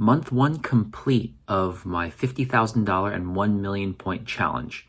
Month one complete of my $50,000 and 1 million point challenge.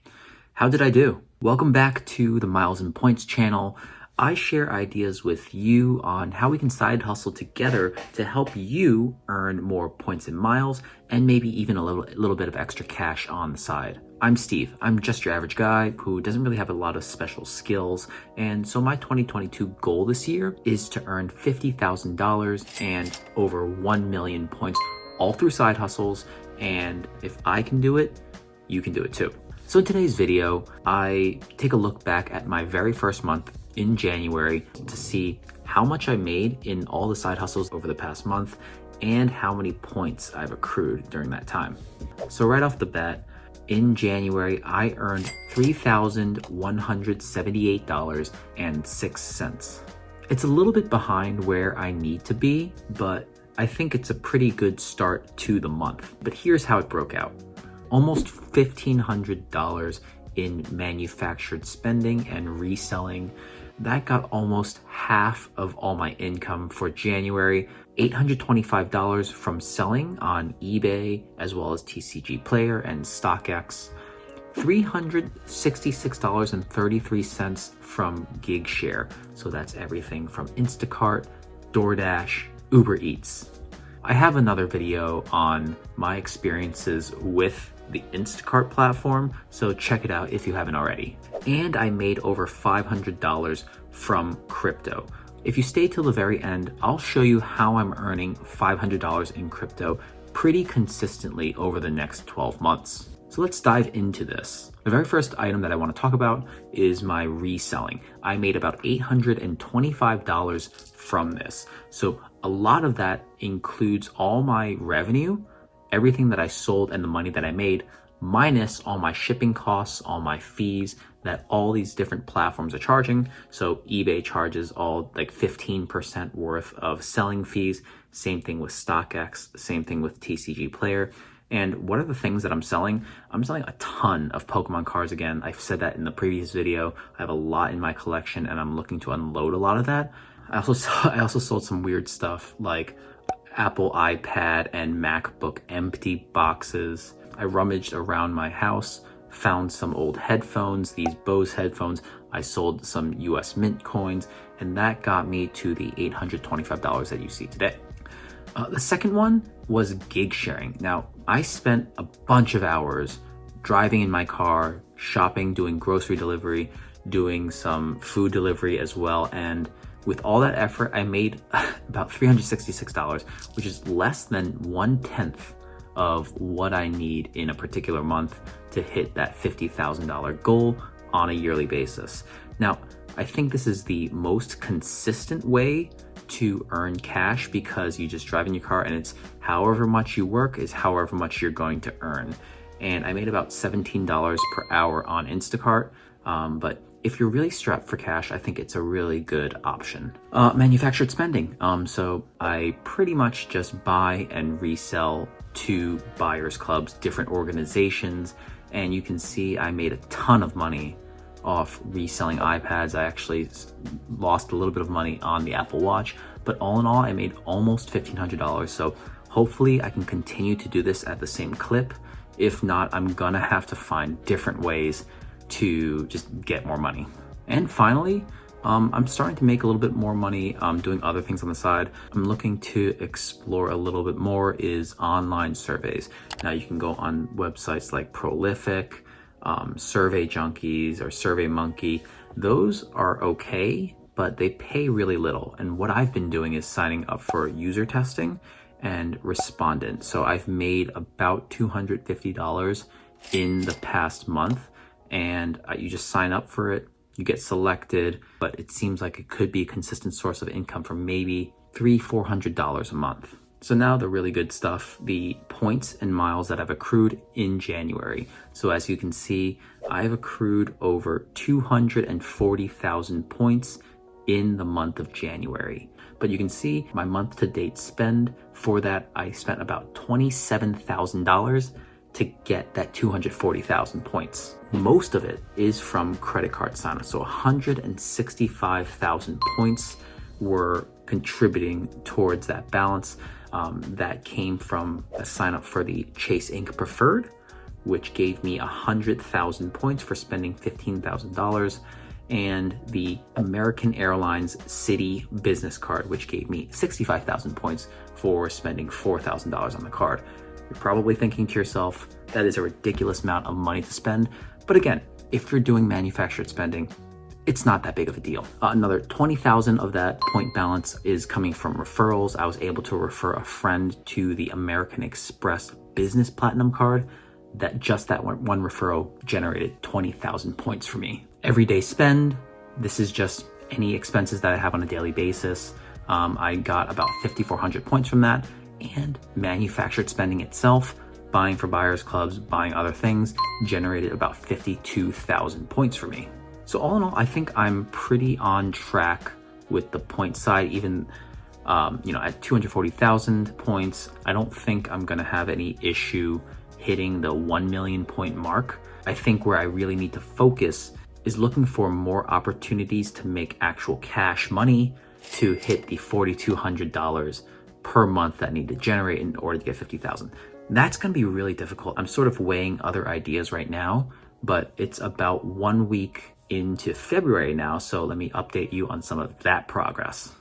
How did I do? Welcome back to the Miles and Points channel. I share ideas with you on how we can side hustle together to help you earn more points and miles and maybe even a little bit of extra cash on the side. I'm Steve. I'm just your average guy who doesn't really have a lot of special skills. And so my 2022 goal this year is to earn $50,000 and over 1 million points all through side hustles. And if I can do it, you can do it too. So in today's video, I take a look back at my very first month in January to see how much I made in all the side hustles over the past month and how many points I've accrued during that time. So right off the bat, in January, I earned $3,178.06. It's a little bit behind where I need to be, but I think it's a pretty good start to the month. But here's how it broke out. Almost $1,500 in manufactured spending and reselling. That got almost half of all my income for January. $825 from selling on eBay, as well as TCG Player and StockX. $366.33 from Gig Share. So that's everything from Instacart, DoorDash, Uber Eats. I have another video on my experiences with the Instacart platform, so check it out if you haven't already. And I made over $500 from crypto. If you stay till the very end, I'll show you how I'm earning $500 in crypto pretty consistently over the next 12 months. So let's dive into this. The very first item that I want to talk about is my reselling. I made about $825 from this. So a lot of that includes all my revenue, everything that I sold and the money that I made, minus all my shipping costs, all my fees that all these different platforms are charging. So eBay charges all like 15% worth of selling fees. Same thing with StockX, same thing with TCG Player. And what are the things that I'm selling? I'm selling a ton of Pokemon cards again. I've said that in the previous video. I have a lot in my collection and I'm looking to unload a lot of that. I also sold some weird stuff like Apple iPad and MacBook empty boxes. I rummaged around my house, found some old headphones, these Bose headphones. I sold some US Mint coins, and that got me to the $825 that you see today. The second one was gig sharing. Now, I spent a bunch of hours driving in my car, shopping, doing grocery delivery, doing some food delivery as well, and with all that effort, I made about $366, which is less than 1/10 of what I need in a particular month to hit that $50,000 goal on a yearly basis. Now, I think this is the most consistent way to earn cash because you just drive in your car and it's however much you work is however much you're going to earn. And I made about $17 per hour on Instacart, but if you're really strapped for cash, I think it's a really good option. Manufactured spending. So I pretty much just buy and resell to buyers clubs, different organizations, and you can see I made a ton of money off reselling iPads. I actually lost a little bit of money on the Apple Watch, but all in all, I made almost $1,500. So hopefully I can continue to do this at the same clip. If not, I'm gonna have to find different ways to just get more money. And finally, I'm starting to make a little bit more money doing other things on the side. I'm looking to explore a little bit more is online surveys. Now you can go on websites like Prolific, Survey Junkies or Survey Monkey. Those are okay, but they pay really little. And what I've been doing is signing up for user testing and respondent. So I've made about $250 in the past month. And you just sign up for it, you get selected, but it seems like it could be a consistent source of income for maybe $300-400 a month. So now the really good stuff, the points and miles that I've accrued in January. So as you can see, I've accrued over 240,000 points in the month of January. But you can see my month to date spend for that, I spent about $27,000 to get that 240,000 points. Most of it is from credit card sign-ups. So 165,000 points were contributing towards that balance. That came from a sign up for the Chase Inc. Preferred, which gave me 100,000 points for spending $15,000, and the American Airlines City Business Card, which gave me 65,000 points for spending $4,000 on the card. You're probably thinking to yourself, that is a ridiculous amount of money to spend. But again, if you're doing manufactured spending, it's not that big of a deal. Another 20,000 of that point balance is coming from referrals. I was able to refer a friend to the American Express Business Platinum Card. That one referral generated 20,000 points for me. Everyday spend, this is just any expenses that I have on a daily basis. I got about 5,400 points from that. And manufactured spending itself, buying for buyers clubs, buying other things, generated about 52,000 points for me. So all in all, I think I'm pretty on track with the point side. Even at 240,000 points, I don't think I'm gonna have any issue hitting the 1 million point mark. I think where I really need to focus is looking for more opportunities to make actual cash money to hit the $4,200 per month that I need to generate in order to get 50,000. That's gonna be really difficult. I'm sort of weighing other ideas right now, but it's about 1 week into February now, so let me update you on some of that progress.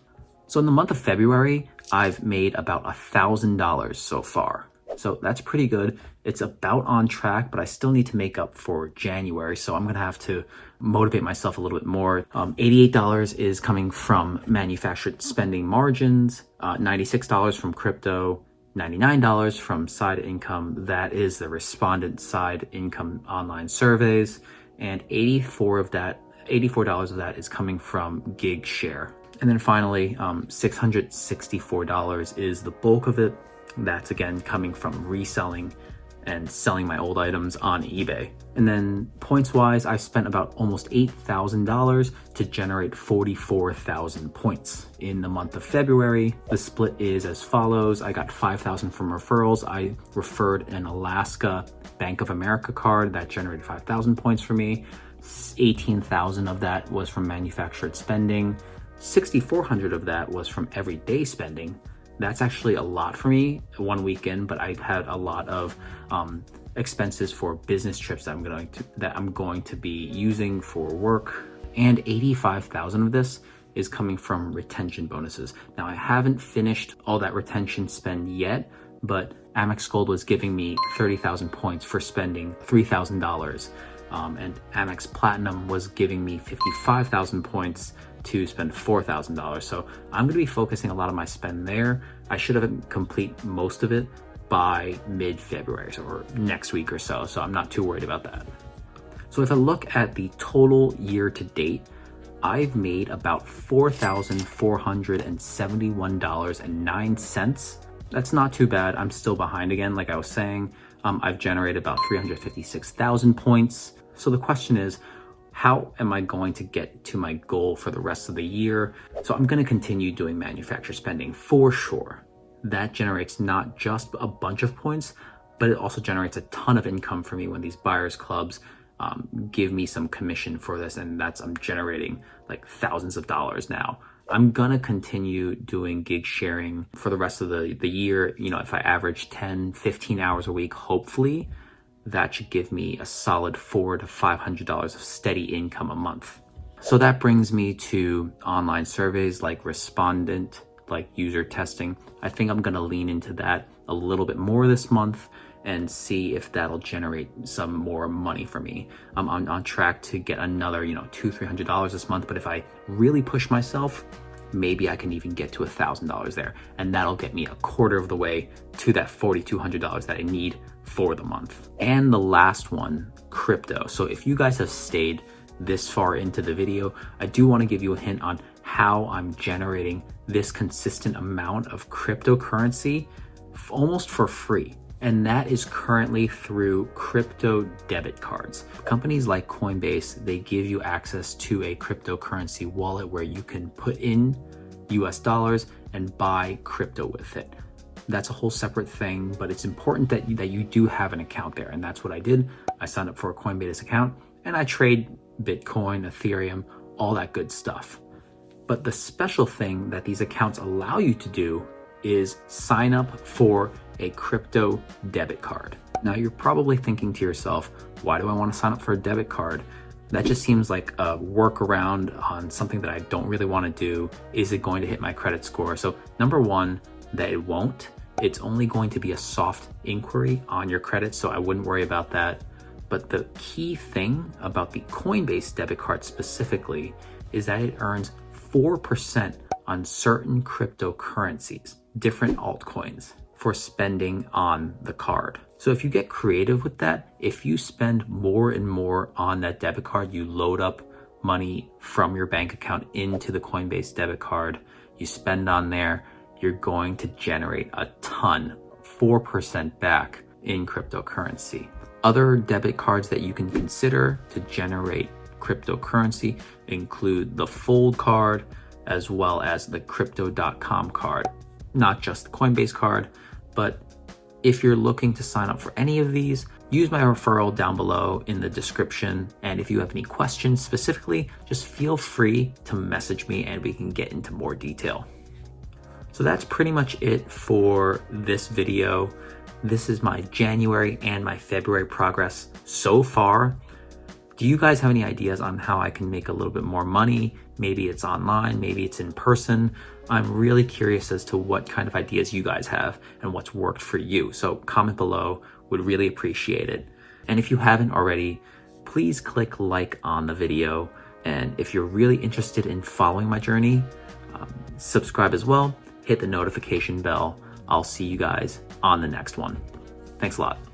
So in the month of February, I've made about $1,000 so far. So that's pretty good. It's about on track, but I still need to make up for January. So I'm gonna have to motivate myself a little bit more. $88 is coming from manufactured spending margins, $96 from crypto, $99 from side income. That is the respondent side income online surveys. And $84 of that is coming from gig share. And then finally, $664 is the bulk of it. That's again coming from reselling and selling my old items on eBay. And then points wise, I spent about almost $8,000 to generate 44,000 points in the month of February. The split is as follows. I got 5,000 from referrals. I referred an Alaska Bank of America card that generated 5,000 points for me. 18,000 of that was from manufactured spending. 6,400 of that was from everyday spending. That's actually a lot for me 1 weekend, but I've had a lot of expenses for business trips that I'm going to be using for work. And 85,000 of this is coming from retention bonuses. Now I haven't finished all that retention spend yet, but Amex Gold was giving me 30,000 points for spending $3,000. And Amex Platinum was giving me 55,000 points to spend $4,000. So I'm gonna be focusing a lot of my spend there. I should have complete most of it by mid-February, or next week or so. So I'm not too worried about that. So if I look at the total year to date, I've made about $4,471.09. That's not too bad. I'm still behind again, like I was saying. I've generated about 356,000 points. So the question is, how am I going to get to my goal for the rest of the year? So I'm going to continue doing manufacturer spending for sure. That generates not just a bunch of points, but it also generates a ton of income for me when these buyers clubs give me some commission for this, and I'm generating like thousands of dollars now. I'm gonna continue doing gig sharing for the rest of the year. If I average 10, 15 hours a week, hopefully that should give me a solid $400 to $500 of steady income a month. So that brings me to online surveys like respondent, like user testing. I think I'm gonna lean into that a little bit more this month and see if that'll generate some more money for me. I'm on track to get another, $200-300 this month, but if I really push myself, maybe I can even get to $1,000 there, and that'll get me a quarter of the way to that $4,200 that I need for the month. And the last one, crypto. So if you guys have stayed this far into the video, I do want to give you a hint on how I'm generating this consistent amount of cryptocurrency almost for free. And that is currently through crypto debit cards. Companies like Coinbase, they give you access to a cryptocurrency wallet where you can put in US dollars and buy crypto with it. That's a whole separate thing, but it's important that you do have an account there. And that's what I did. I signed up for a Coinbase account and I trade Bitcoin, Ethereum, all that good stuff. But the special thing that these accounts allow you to do is sign up for a crypto debit card. Now you're probably thinking to yourself, why do I want to sign up for a debit card? That just seems like a workaround on something that I don't really want to do. Is it going to hit my credit score? So number one, that it won't. It's only going to be a soft inquiry on your credit, so I wouldn't worry about that. But the key thing about the Coinbase debit card specifically is that it earns 4% on certain cryptocurrencies, different altcoins, for spending on the card. So if you get creative with that, if you spend more and more on that debit card, you load up money from your bank account into the Coinbase debit card, you spend on there, you're going to generate a ton, 4% back in cryptocurrency. Other debit cards that you can consider to generate cryptocurrency include the Fold card as well as the Crypto.com card. Not just the Coinbase card, but if you're looking to sign up for any of these, use my referral down below in the description. And if you have any questions specifically, just feel free to message me and we can get into more detail. So that's pretty much it for this video. This is my January and my February progress so far. Do you guys have any ideas on how I can make a little bit more money? Maybe it's online, maybe it's in person. I'm really curious as to what kind of ideas you guys have and what's worked for you. So comment below, would really appreciate it. And if you haven't already, please click like on the video. And if you're really interested in following my journey, subscribe as well, hit the notification bell. I'll see you guys on the next one. Thanks a lot.